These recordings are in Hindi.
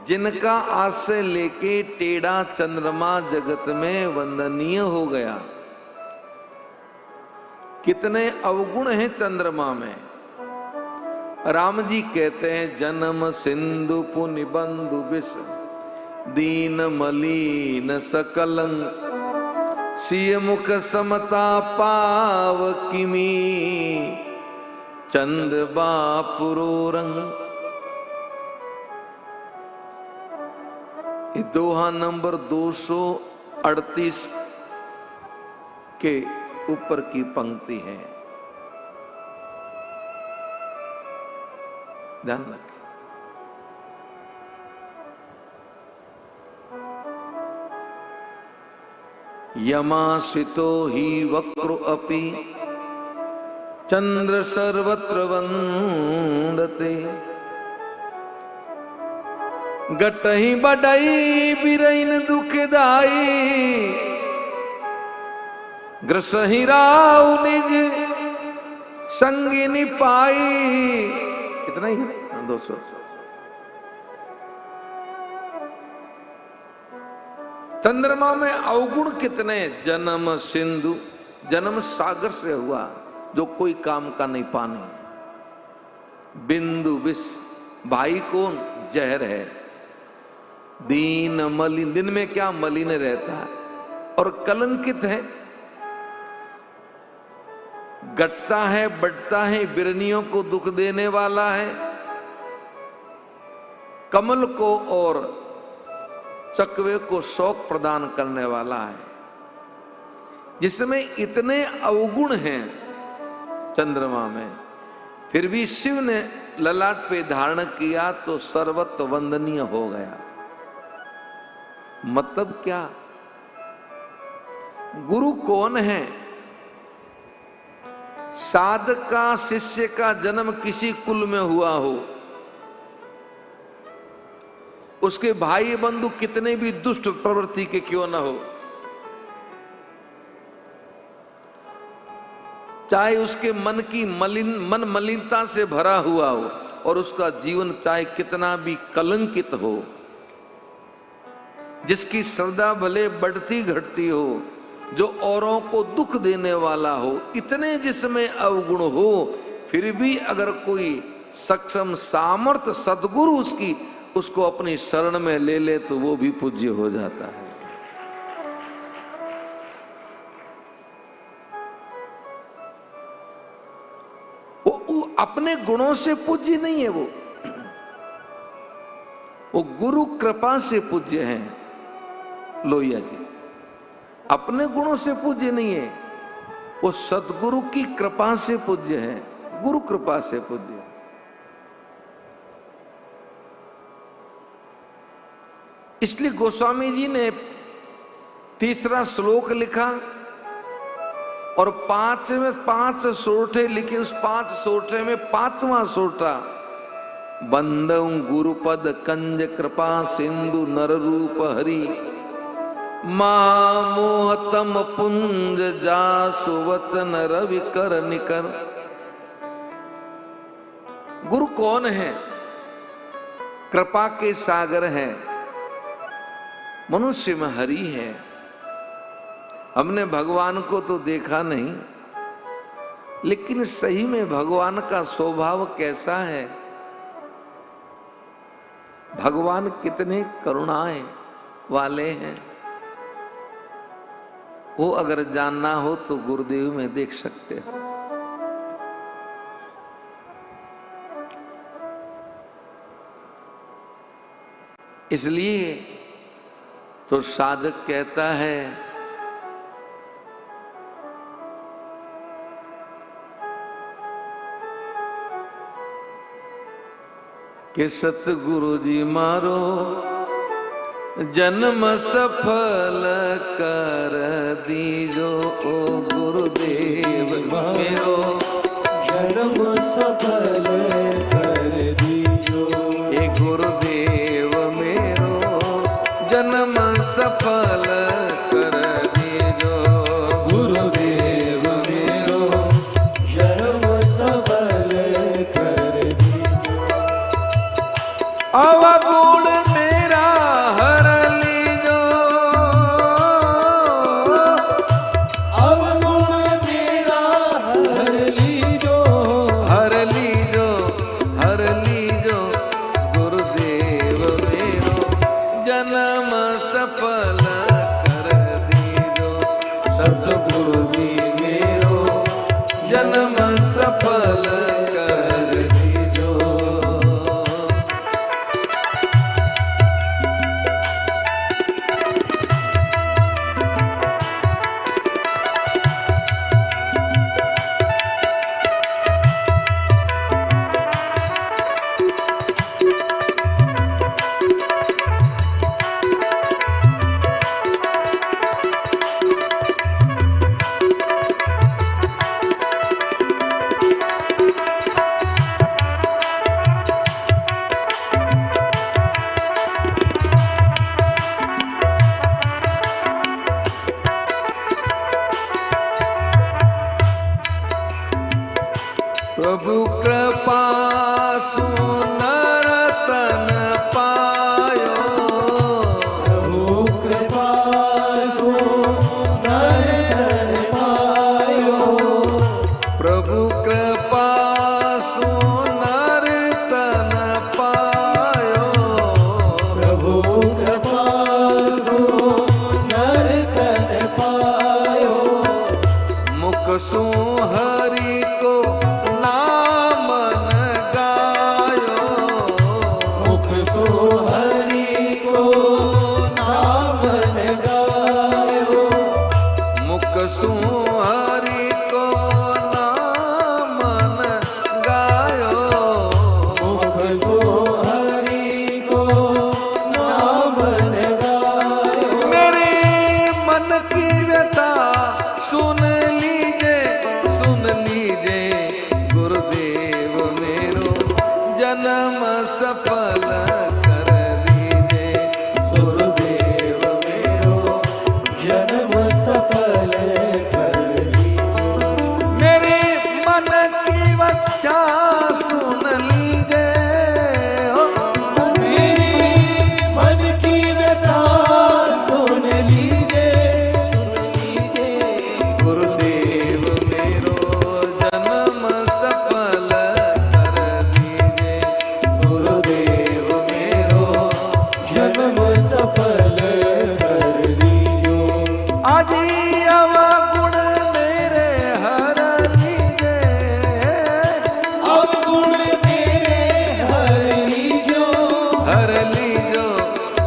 जिनका आश्रय लेके टेढ़ा चंद्रमा जगत में वंदनीय हो गया। कितने अवगुण हैं चंद्रमा में। राम जी कहते हैं जन्म सिंधु पुनि बंधु विष दीन मलीन सकलंग सिय मुख समता पाव किमी चंद बापुरो रंग। दोहा नंबर 238 के ऊपर की पंक्ति है, ध्यान रखें। यमाश्रितो हि वक्रो अपि चंद्र सर्वत्र वंदते गटहि बडई बिरैन दुखदाई ग्रसहि राव निज संगिनी पाई। इतना ही है दोस्तों। चंद्रमा में अवगुण कितने। जन्म सिंधु, जन्म सागर से हुआ जो कोई काम का नहीं पानी। बिंदु विष, भाई कौन, जहर है। दीन मलिन, दिन में क्या मलिन रहता है और कलंकित है, घटता है बढ़ता है, बिरनियों को दुख देने वाला है। कमल को और चकवे को शौक प्रदान करने वाला है। जिसमें इतने अवगुण हैं चंद्रमा में, फिर भी शिव ने ललाट पे धारण किया तो सर्वत्र वंदनीय हो गया। मतलब क्या। गुरु कौन है। साधक का, शिष्य का जन्म किसी कुल में हुआ हो, उसके भाई बंधु कितने भी दुष्ट प्रवृत्ति के क्यों न हो, चाहे उसके मन की मन मलिनता से भरा हुआ हो और उसका जीवन चाहे कितना भी कलंकित हो, जिसकी श्रद्धा भले बढ़ती घटती हो, जो औरों को दुख देने वाला हो, इतने जिसमें अवगुण हो, फिर भी अगर कोई सक्षम सामर्थ सद्गुरु उसको अपनी शरण में ले ले तो वो भी पूज्य हो जाता है। वो अपने गुणों से पूज्य नहीं है, वो गुरु कृपा से पूज्य हैं। लोहिया जी अपने गुणों से पूज्य नहीं है, वो सतगुरु की कृपा से पूज्य है, गुरु कृपा से पूज्य है। इसलिए गोस्वामी जी ने तीसरा श्लोक लिखा और 5 सोरठे लिखे। उस 5 सोरठे में 5वां सोरठा बंदौ गुरुपद कंज कृपा सिंधु नर रूप हरि मोहतम पुंज जासु वचन रवि कर निकर। गुरु कौन है। कृपा के सागर है, मनुष्य में हरि है। हमने भगवान को तो देखा नहीं, लेकिन सही में भगवान का स्वभाव कैसा है। भगवान कितने करुणाएं वाले हैं, वो अगर जानना हो तो गुरुदेव में देख सकते हो। इसलिए तो साधक कहता है कि सतगुरु जी मारो जन्म सफल कर दीजो। ओ गुरुदेव मेरो जन्म सफल कर दीजो। हे गुरुदेव मेरो जन्म सफल कर दीजो। गुरुदेव मेरो जन्म सफल कर दीजो। अवगुण में हरि को नाम गायो, मुख सु हरि को नाम गायो, मुख सो हरि को नाम गायो। मेरे मन की व्यथा सुन लीजिए, सुन लीजिए गुरुदेव मेरो जन्म सफल कर दीजिए, गुरुदेव मेरो जन्म सफल कर दीजिए। मेरे मन की व्यथा सुन लीजिए, मेरे मन की व्यथा सुन लीजिए, सुन लीजिए। गुरुदेव मेरो जन्म सफल कर दीजिए, गुरुदेव मेरो जन्म सफल कर दीजिए। आज अवगुण मेरे हर लीजिए, अवगुण मेरे हर लीजो, हर लीजो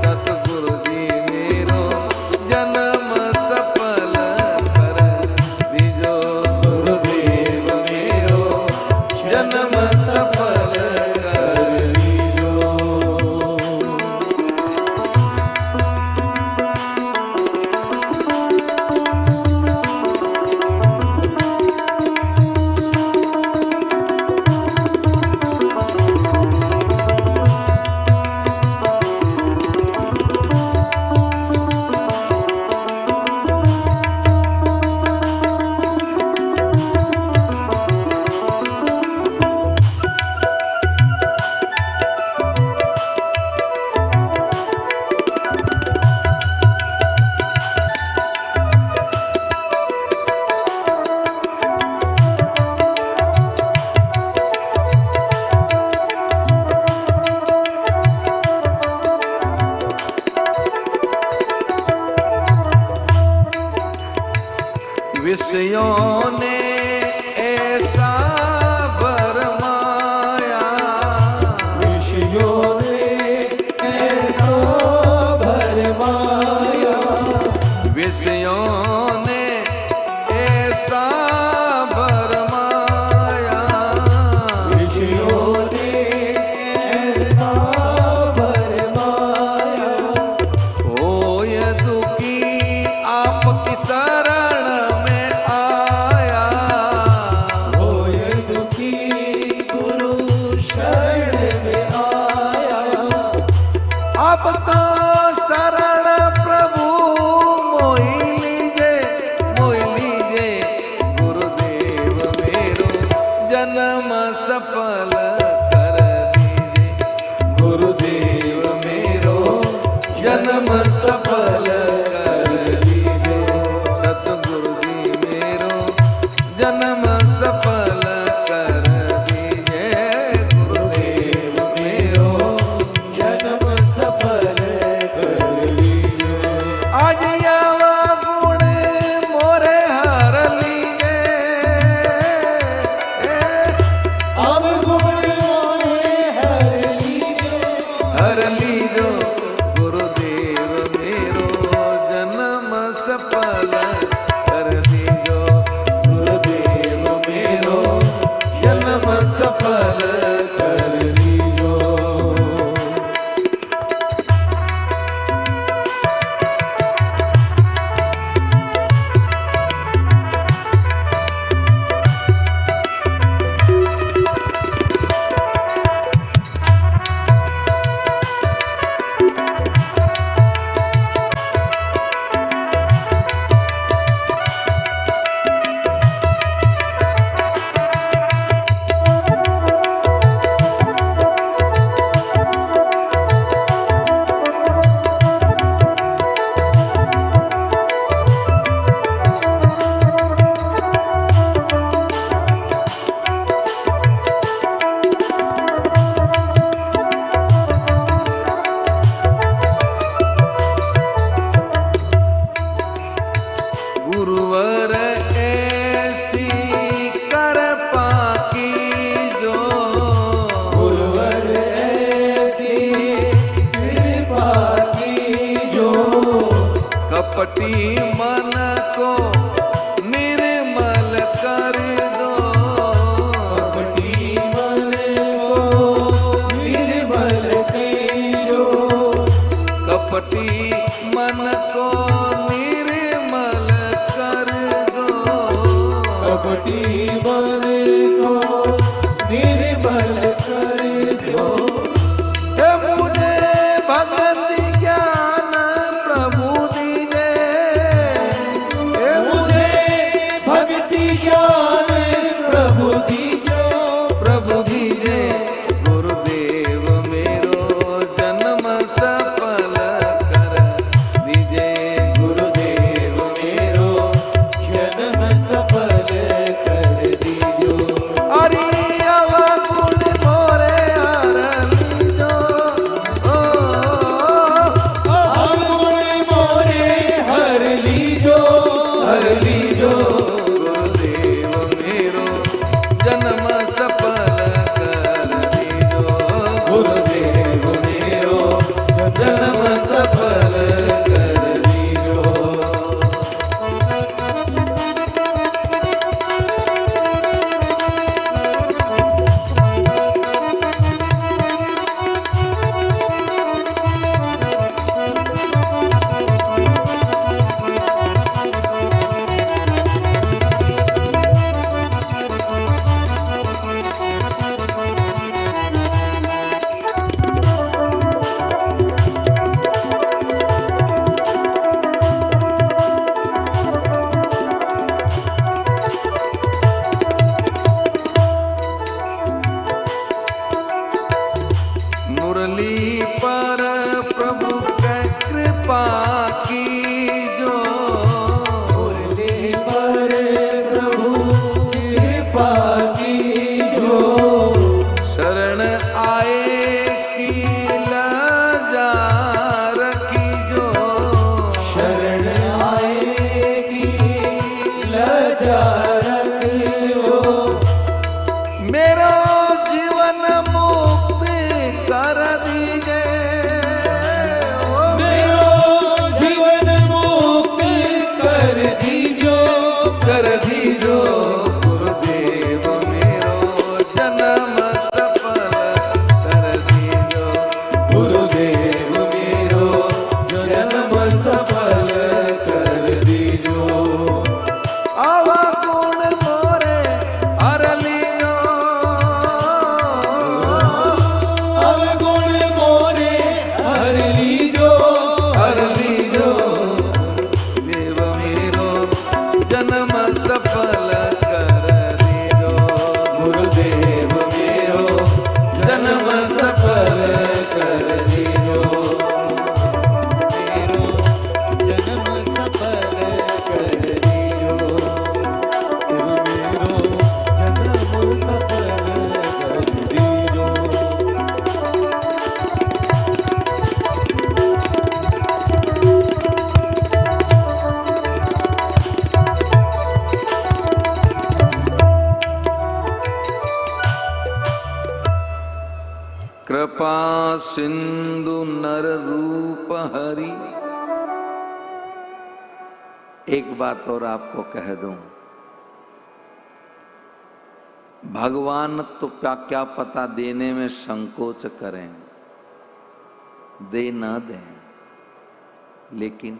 सतगुरु जी मेरो जन्म सफल कर दीजो, गुरुदेव मेरो जन्म सफल कर लीजो। विषयों ने ऐसा भरमाया, विषयों ने ऐसा भरमाया, विषयों ने ऐसा भरमाया, विषयों ने ऐसा भरमाया। हो ये दुखी आपकी शरण में आया, होय दुखी गुरु शरण में आया। आप तो शरण प्रभु मोहि लीजिए, मोहि लीजिए गुरुदेव मेरो जन्म सफल कर दीजिए, गुरुदेव मेरो जन्म सफल कर दीजिए, सतगुरु जी मेरो जन्म सफल कर दीजिए, गुरुदेव मेरो जन्म सफल कर लीजिए। आज अवगुण मोरे हर लीजिए, अवगुण मोरे हर लीजो, हर लीजो गुरुदेव मेरो जन्म सफल कर दीजो, गुरुदेव मेरो जन्म सफल कर लीजो। कपटी मन को निर्मल कर दो, कपटी मन को निर्मल कीजो, कपटी मन को निर्मल कर दो, कपटी मन को निर्मल कर दो। हे मुझे भक्ति ज्ञान प्रभु दीजे, हे मुझे भक्ति ज्ञान प्रभु दीजो, प्रभु दीजे। गुरुदेव मेरो जन्म सफल कर दीजे, गुरुदेव मेरो जन्म सफल कर दीजो। अरे अवगुण मोरे हर लीजो, ओ अवगुण मोरे हर लीजो, हर लीजो। गुरुदेव मेरो जन्म सफल कर दीजो, गुरुदेव मेरो जन्म सफल कर दीजो। मुरली पर प्रभु के कृपा की जो, मुरली पर प्रभु कृपा कीजो, शरण आए की लजार की जो, शरण आएगी लजा रखियो। मेरो जीवन मुक्त कर दीजे, ओ मेरो जीवन मुक्त कर दीजो, कर दीजो। गुरुदेव मेरो जन्म सफल कर दीजो, गुरुदेव मेरो जन्म सफल कर दीजो। अवगुण मोरे हर लीजो, अवगुण मोरे हर लीजो, हर लीजो। देव मेरो जन्म सफल कर दीजो, गुरुदेव मेरो जन्म सफल कर दीजो। मेरो जन्म सफल कर दीजो, मेरो जन्म सफल कर दीजो। कृपा सिंधु नर रूप हरि। एक बात और आपको कह दूं, भगवान तो क्या पता देने में संकोच करें, दे ना दें, लेकिन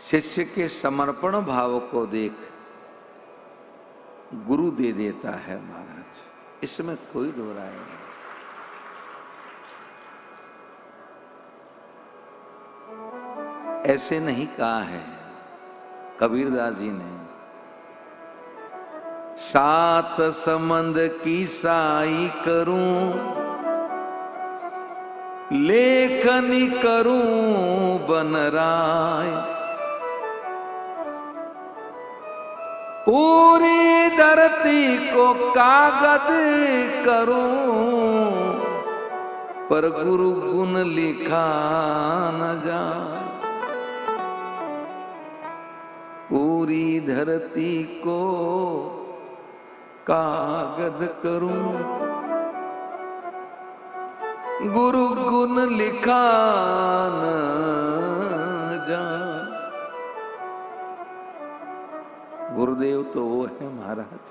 शिष्य के समर्पण भाव को देख गुरु दे देता है महाराज, इसमें कोई दो राय नहीं। ऐसे नहीं कहा है कबीरदास जी ने, सात संबंध की साई करूं, लेखनी करूं बनराय, पूरी धरती को कागज करूं, पर गुरु गुण लिखा न जाए। पूरी धरती को कागज करूं, गुरु गुण लिखा न जान। गुरुदेव तो वो है महाराज।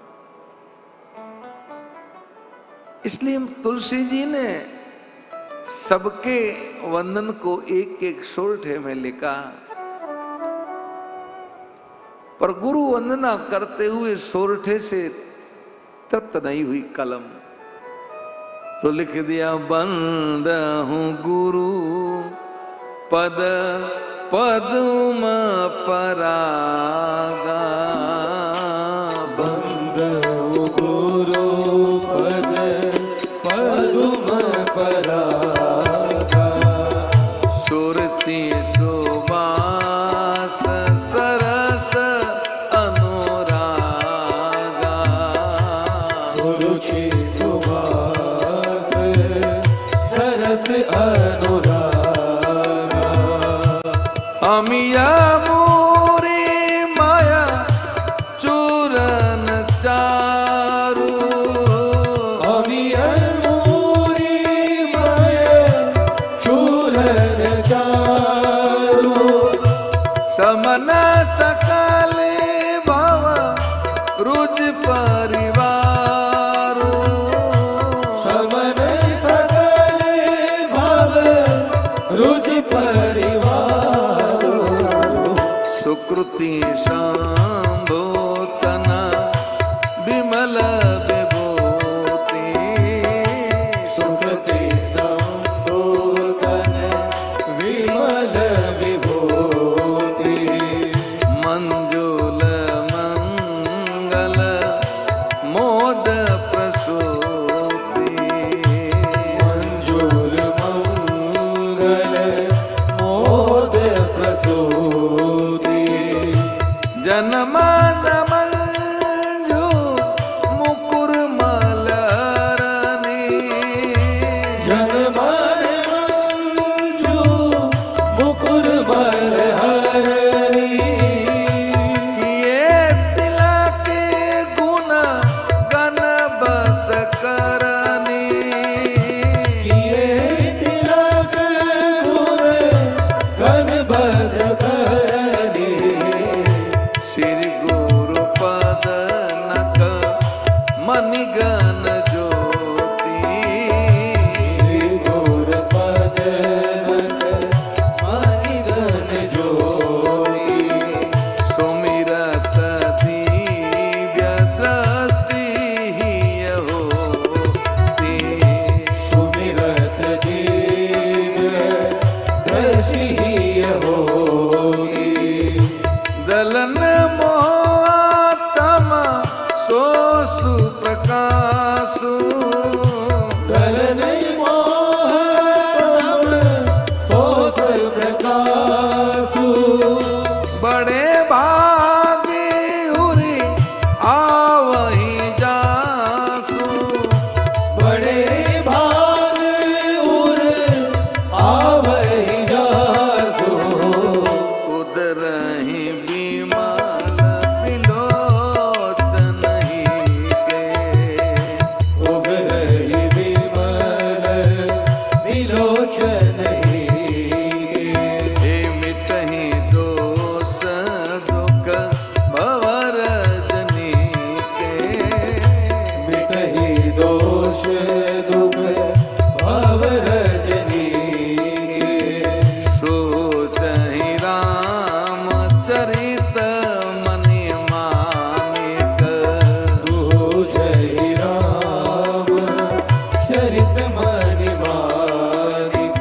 इसलिए तुलसी जी ने सबके वंदन को एक एक सोरठे में लिखा, पर गुरु वंदना करते हुए सोरठे से तृप्त नहीं हुई कलम, तो लिख दिया बंद हूं गुरु पद पद्म परागा। बंद हूं गुरु पद पद्म परागा। सुरति सुबास सरस अनुरागा। सुरुचि सुबास सरस अनुरागा। अमिया मोरे माया चूरन चारू। अमिया मोरी माया चूरन चारू। समन सकले भव रुज परिवारो। समन सकले भव रुज परिवारो। सुकृति संभोतन विमल विभूति। सुकृति संभोतन विमल विभूति। मंजुल मंगल मोद प्रसूति। मंजुल मंगल मोद प्रसूति। जनमान मंजू मुकुर मलरनी। जनमन मंजू मुकुर मलहरनी। किए तिलक गुण गण बस करनी। किए तिलक गुण गण बस करनी। श्री गुरु पद नक मणिगण ज्योति। श्री गुर पद नक मणिगण ज्योति। सुमिरत दिव्य दृष्टि होती। सुमिरत दिव्य दृष्टि होती। दलन मोहतम सोसु प्रकाशु। दलन मोहतम सोस प्रकाशु। बड़े भागे उरी आवही जासु। बड़े भाग उर आवहि जासु। उदरहि विमल विलोचन ही के। उगरहि विमल विलोचन ही के। हे मिटहि दोष दुख भवरजनी के। मिटहि दोष दुख भव रजनी के। सोचहि राम चरित मनि मानिक। सूझहि राम चरित मनि मानिक।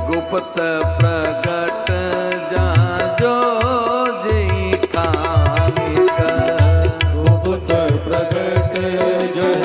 गुप्त प्रगट जाजो जी कानिक। गुप्त प्रगट जह